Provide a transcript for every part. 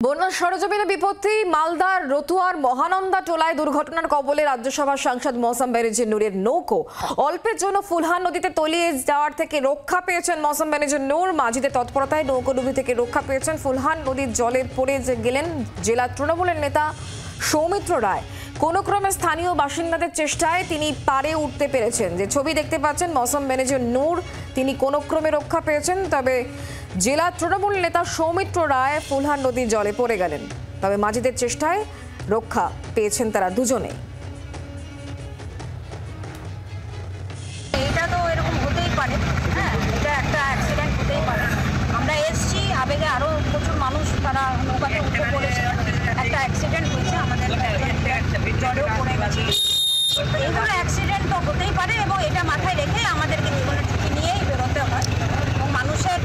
বন্যা সরেজমিনে বিপত্তি মালদার রতুয়ার মহানন্দা টোলায় দুর্ঘটনার কবলে রাজ্যসভার সাংসদ মৌসম বেনার্জি নূরের নৌকো অল্পের জন্য ফুলহান নদীতে তলিয়ে যাওয়ার থেকে রক্ষা পেয়েছেন মৌসম বেনার্জি নূর। মাঝিদের তৎপরতায় নৌকোডুবি থেকে রক্ষা পেয়েছেন। ফুলহান নদীর জলে পড়ে গেলেন জেলা তৃণমূলের নেতা সৌমিত্র রায়। কোনো ক্রমে স্থানীয় বাসিন্দাদের চেষ্টায় তিনি পারে উঠতে পেরেছেন। যে ছবি দেখতে পাচ্ছেন মৌসম বেনার্জি নূর, তিনি কোনো ক্রমে রক্ষা পেয়েছেন। তবে জেলা তৃণমূল নেতা সৌমিত্র রায় ফুলহান নদীর জলে পড়ে গেলেন। তবে মাঝিদের চেষ্টায় রক্ষা পেয়েছেন তারা দুজনে। এটা তো এরকম হতেই পারে, হ্যাঁ, এটা একটা অ্যাক্সিডেন্ট হতেই পারে। আমরা এসছি, আবেগে আরও প্রচুর মানুষ তারা নৌকাতে উঠে পড়েছে, একটা অ্যাক্সিডেন্ট হয়েছে, আমাদের জলেও পড়ে গেছে। এগুলো অ্যাক্সিডেন্ট তো হতেই পারে এবং এটা মাথায় রেখে আমাদেরকে জীবনের ঝুঁকি নিয়েই বেরোতে হয় এবং মানুষের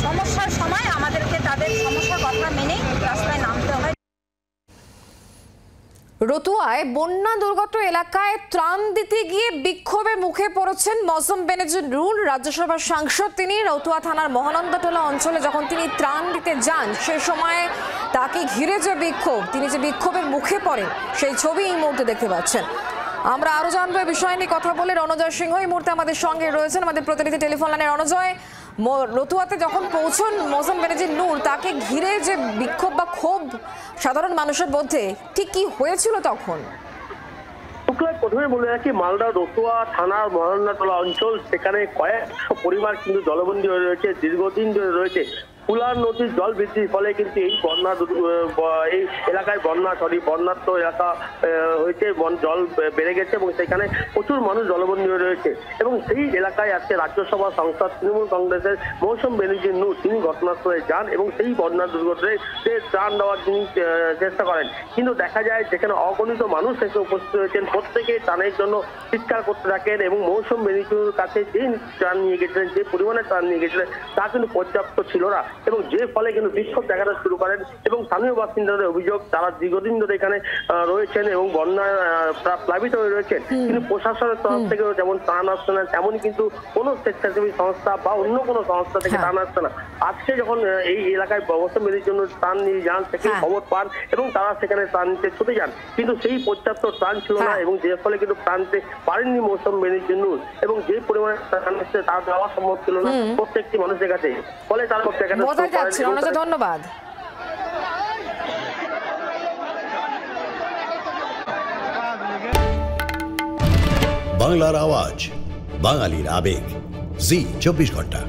সমস্যার সময় আমাদেরকে তাদের সমস্যার কথা মেনেই রাস্তায় নামতে হয়। রতুয়ায় বন্যা দুর্গত এলাকায় ত্রাণ দিতে গিয়ে বিক্ষোভের মুখে পড়েছেন মৌসম বেনার্জি নূর। রাজ্যসভার সাংসদ তিনি। রতুয়া থানার মহানন্দাটোলা অঞ্চলে যখন তিনি ত্রাণ দিতে যান সে সময় তাকে ঘিরে যে বিক্ষোভ, তিনি যে বিক্ষোভের মুখে পড়েন সেই ছবি এই মুহূর্তে দেখতে পাচ্ছেন। আমরা আরো জানবো এই বিষয় নিয়ে কথা বলে। রণজয় সিংহ এই মুহূর্তে আমাদের সঙ্গে রয়েছেন, আমাদের প্রতিনিধি টেলিফোন লাইনে। রণজয়, রতুয়াতে যখন পৌঁছন মৌসম বেনার্জি নূর, তাকে ঘিরে যে বিক্ষোভ বা ক্ষোভ সাধারণ মানুষের মধ্যে ঠিক কি হয়েছিল তখন? প্রথমে বলে রাখি, মালদা রতুয়া থানার মহানন্দাটোলা অঞ্চল, সেখানে কয়েকশো পরিবার কিন্তু জলবন্দী হয়ে রয়েছে, দীর্ঘদিন ধরে রয়েছে। ফুলহান নদীর জল বৃদ্ধির ফলে কিন্তু এই এই এলাকায় বন্যার্ত এলাকা হয়েছে, জল বেড়ে গেছে এবং সেখানে প্রচুর মানুষ জলবন্দী হয়ে রয়েছে। এবং সেই এলাকায় আজকে রাজ্যসভা সংসদ তৃণমূল কংগ্রেসের মৌসম বেনার্জি নূর তিনি ঘটনাস্থলে যান এবং সেই বন্যা দুর্ঘটনায় ত্রাণ দেওয়ার তিনি চেষ্টা করেন। কিন্তু দেখা যায় যেখানে অগণিত মানুষ এসে উপস্থিত হয়েছেন, প্রত্যেকে ত্রাণের জন্য চিৎকার করতে থাকেন এবং মৌসম বেনার্জির কাছে যে ত্রাণ নিয়ে গেছিলেন, যে পরিমাণে ত্রাণ নিয়ে গেছিলেন তা কিন্তু পর্যাপ্ত ছিল না এবং যে ফলে কিন্তু বিক্ষোভ দেখাতে শুরু করেন। এবং স্থানীয় বাসিন্দাদের অভিযোগ, তারা দীর্ঘদিন ধরে এখানে রয়েছেন এবং বন্যায় প্লাবিত হয়ে রয়েছেন, কিন্তু প্রশাসনের তরফ থেকে যেমন ত্রাণ আসছে না, তেমনই কিন্তু কোনো স্বেচ্ছাসেবী সংস্থা বা অন্য কোনো সংস্থা থেকে ত্রাণ আসছে না। আজকে যখন এই এলাকায় মৌসম বেনার্জির জন্য ত্রাণ নিয়ে যান, সেখানে খবর পান এবং তারা সেখানে ত্রাণ নিতে ছুটে যান, কিন্তু সেই পর্যাপ্ত ত্রাণ ছিল না এবং যে ফলে কিন্তু ত্রাণ নিতে পারেননি মৌসম বেনার্জি নূর এবং যে পরিমাণে ত্রাণ আসছে তা দেওয়া সম্ভব ছিল না প্রত্যেকটি মানুষের কাছে। ফলে তারা ধন্যবাদ। বাংলার আওয়াজ, বাঙালির আবেগ, জি 24 ঘন্টা।